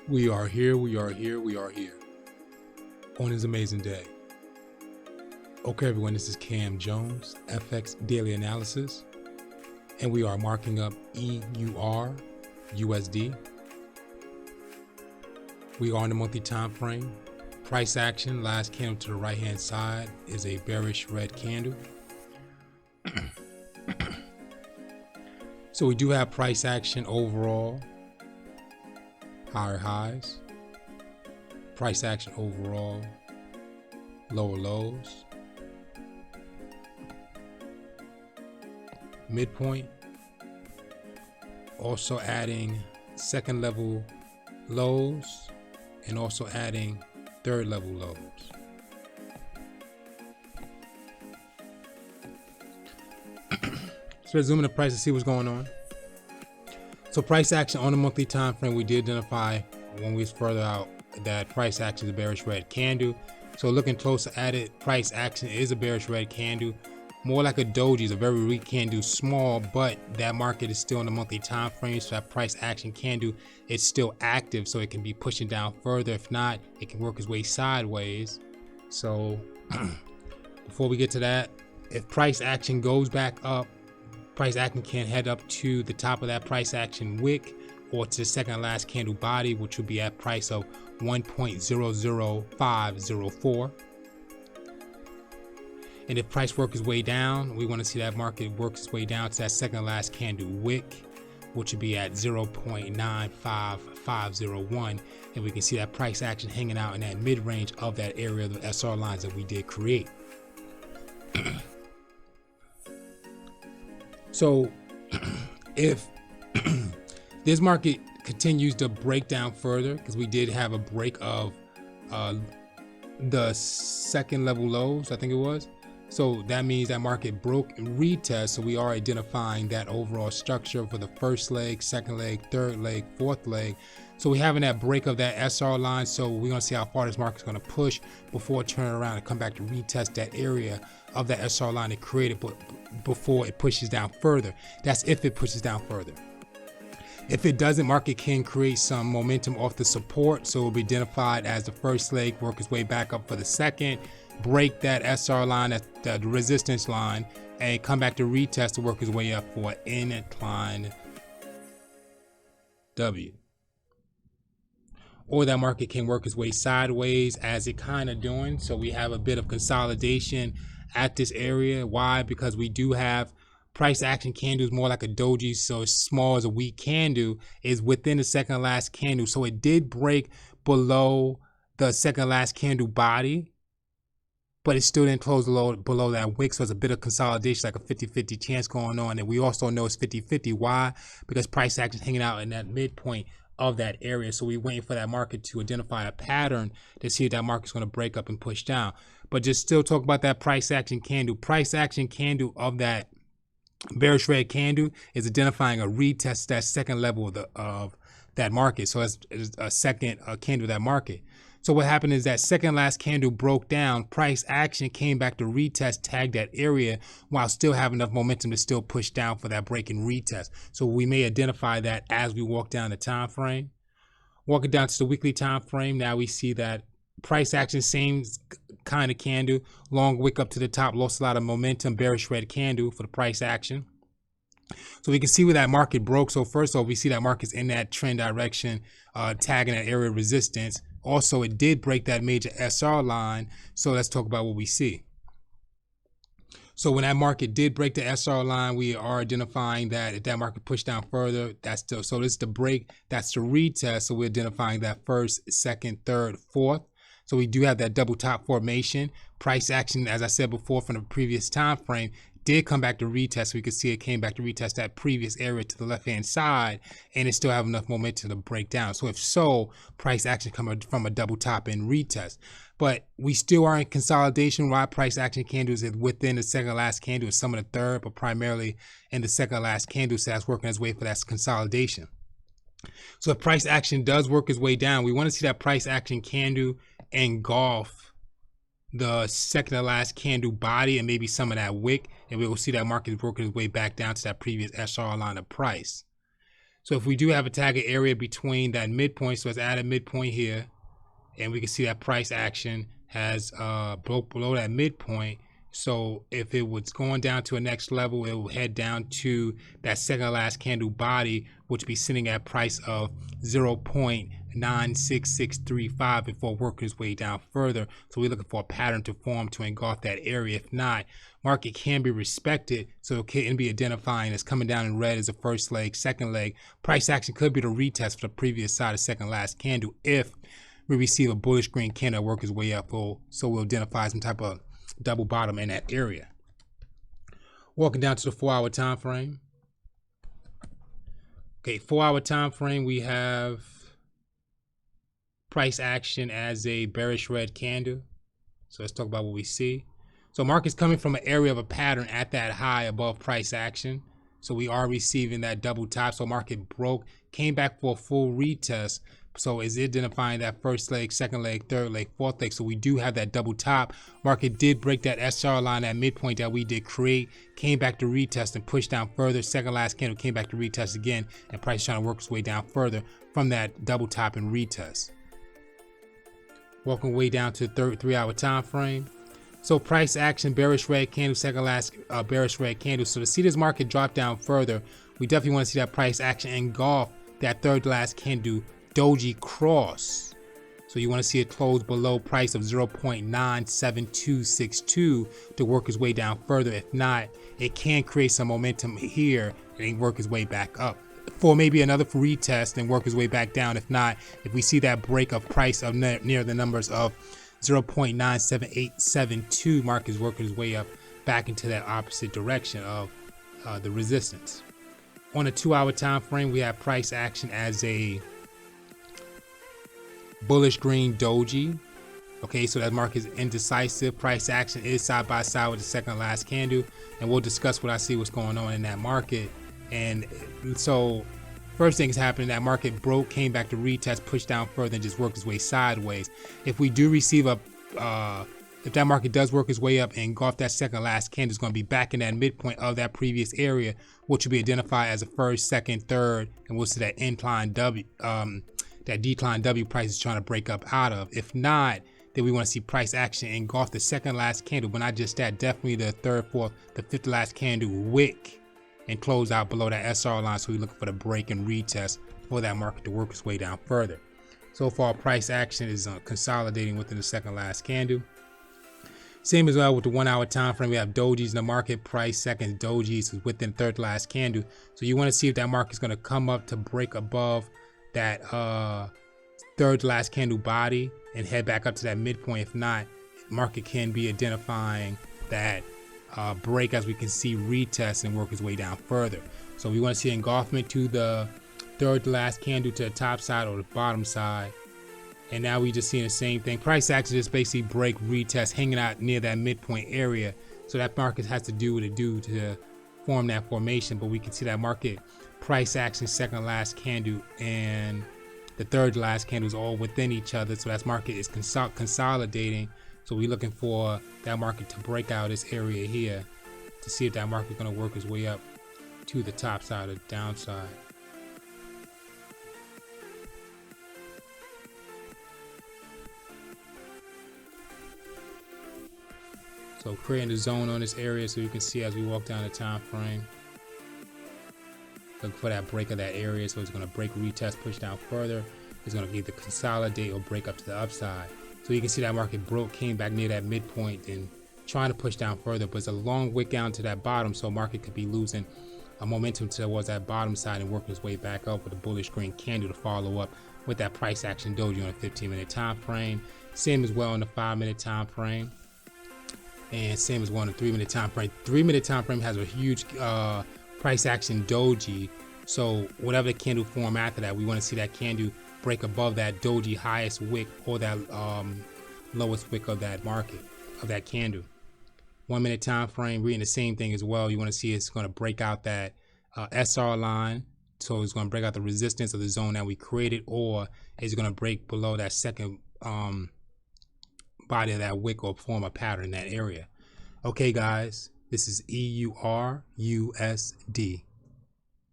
We are here, we are here, we are here on this amazing day. Okay, everyone, this is Cam Jones, FX Daily Analysis, and we are marking up EUR, USD. We are on the monthly time frame. Price action, last candle to the right-hand side is a bearish red candle. So we do have price action overall, higher highs, price action overall, lower lows, midpoint, also adding second level lows and also adding third level lows. So let's zoom in the price to see what's going on. So price action on the monthly time frame, we did identify when we was further out that price action is a bearish red candle. So looking closer at it, price action is a bearish red candle, more like a doji. It's a very weak candle, small, but that market is still on the monthly time frame. So that price action candle is still active, so it can be pushing down further. If not, it can work its way sideways. So before we get to that, if price action goes back up, price action can head up to the top of that price action wick or to the second last candle body, which will be at price of 1.00504. And if price works its way down, we want to see that market works its way down to that second last candle wick, which would be at 0.95501. And we can see that price action hanging out in that mid-range of that area of the SR lines that we did create. So if this market continues to break down further, because we did have a break of the second level lows, I think it was. So that means that market broke and retest. So we are identifying that overall structure for the first leg, second leg, third leg, fourth leg. So we're having that break of that SR line. So we're going to see how far this market's going to push before turning around and come back to retest that area of that SR line it created, but before it pushes down further. That's if it pushes down further. If it doesn't, market can create some momentum off the support. So it will be identified as the first leg, work its way back up for the second, break that SR line, the resistance line, and come back to retest to work its way up for an incline W. Or that market can work its way sideways as it kind of doing. So we have a bit of consolidation at this area. Why? Because we do have price action candles more like a doji, so as small as a weak candle is within the second last candle. So it did break below the second last candle body, but it still didn't close below that wick. So it's a bit of consolidation, like a 50-50 chance going on. And we also know it's 50-50. Why? Because price action is hanging out in that midpoint of that area. So we're waiting for that market to identify a pattern to see if that market's going to break up and push down. But just still talk about that price action candle. Price action candle of that bearish red candle is identifying a retest, that second level of that market. So it's a second candle of that market. So what happened is that second last candle broke down, price action came back to retest, tag that area while still having enough momentum to still push down for that break and retest. So we may identify that as we walk down the time frame. Walking down to the weekly time frame, now we see that price action, same kind of candle, long wick up to the top, lost a lot of momentum, bearish red candle for the price action. So we can see where that market broke. So first of all, we see that market's in that trend direction, tagging that area of resistance. Also, it did break that major SR line. So let's talk about what we see. So when that market did break the SR line, we are identifying that if that market pushed down further, that's still, so this is the break, that's the retest. So we're identifying that first, second, third, fourth. So we do have that double top formation. Price action, as I said before from the previous time frame, did come back to retest. So we could see it came back to retest that previous area to the left-hand side, and it still have enough momentum to break down. So if so, price action coming from a double top and retest. But we still are in consolidation. Why? Price action candles is within the second last candle and some of the third, but primarily in the second last candle. So that's working its way for that consolidation. So if price action does work its way down, we want to see that price action candle engulf the second to last candle body and maybe some of that wick, and we will see that market working its way back down to that previous SR line of price. So if we do have a target area between that midpoint, so let's add a midpoint here, and we can see that price action has broke below that midpoint. So if it was going down to a next level, it will head down to that second last candle body, which would be sitting at price of 0.96635 before working its way down further. So we're looking for a pattern to form to engulf that area. If not, market can be respected, so it can be identifying as coming down in red as the first leg, second leg. Price action could be the retest for the previous side of second last candle if we receive a bullish green candle work its way up, so we'll identify some type of double bottom in that area. Walking down to the 4-hour time frame. Okay, 4-hour time frame, we have price action as a bearish red candle. So let's talk about what we see. So market's coming from an area of a pattern at that high above price action. So we are receiving that double top. So market broke, came back for a full retest. So is identifying that first leg, second leg, third leg, fourth leg. So we do have that double top. Market did break that SR line at midpoint that we did create, came back to retest and push down further. Second last candle came back to retest again, and price trying to work its way down further from that double top and retest. Walking way down to the 3-hour time frame. So price action, bearish red candle, second last bearish red candle. So to see this market drop down further, we definitely want to see that price action engulf that third last candle doji cross. So you want to see it close below price of 0.97262 to work its way down further. If not, it can create some momentum here and then work its way back up for maybe another retest and work its way back down. If not, if we see that break of price of near the numbers of 0.97872, market is working its way up back into that opposite direction of the resistance. On a 2-hour time frame, we have price action as a bullish green doji. Okay, so that market is indecisive. Price action is side by side with the second last candle, and we'll discuss what I see what's going on in that market. And so first thing is happening, that market broke, came back to retest, pushed down further, and just worked its way sideways. If we do receive a if that market does work its way up and engulf that second last candle, is going to be back in that midpoint of that previous area, which will be identified as a first, second, third, and we'll see that incline W, that decline W price is trying to break up out of. If not, then we want to see price action engulf the second last candle, but not just that, definitely the third, fourth, the fifth last candle wick and close out below that SR line. So we're looking for the break and retest for that market to work its way down further. So far, price action is consolidating within the second last candle. Same as well with the 1-hour time frame. We have dojis in the market. Price second dojis is within third last candle. So you want to see if that market is going to come up to break above that third last candle body and head back up to that midpoint. If not, market can be identifying that break, as we can see, retest and work its way down further. So we want to see engulfment to the third last candle to the top side or the bottom side. And now we just seeing the same thing. Price action just basically break, retest, hanging out near that midpoint area. So that market has to do what it do to form that formation. But we can see that market price action, second last candle, and the third last candle is all within each other. So that market is consolidating. So we're looking for that market to break out this area here to see if that market is going to work its way up to the top side or the downside. So creating a zone on this area so you can see as we walk down the time frame. Look for that break of that area. So it's going to break, retest, push down further. It's going to either consolidate or break up to the upside. So you can see that market broke, came back near that midpoint and trying to push down further, but it's a long wick down to that bottom. So market could be losing a momentum towards that bottom side and working its way back up with a bullish green candle to follow up with that price action doji on a 15-minute time frame. Same as well on the 5-minute time frame. And same as well on the 3-minute time frame. 3-minute time frame has a huge price action doji. So whatever the candle form after that, we want to see that candle break above that doji highest wick or that lowest wick of that market, of that candle. 1-minute time frame, reading the same thing as well. You want to see it's going to break out that SR line. So it's going to break out the resistance of the zone that we created, or it's going to break below that second body of that wick or form a pattern in that area. Okay, guys, this is EUR USD.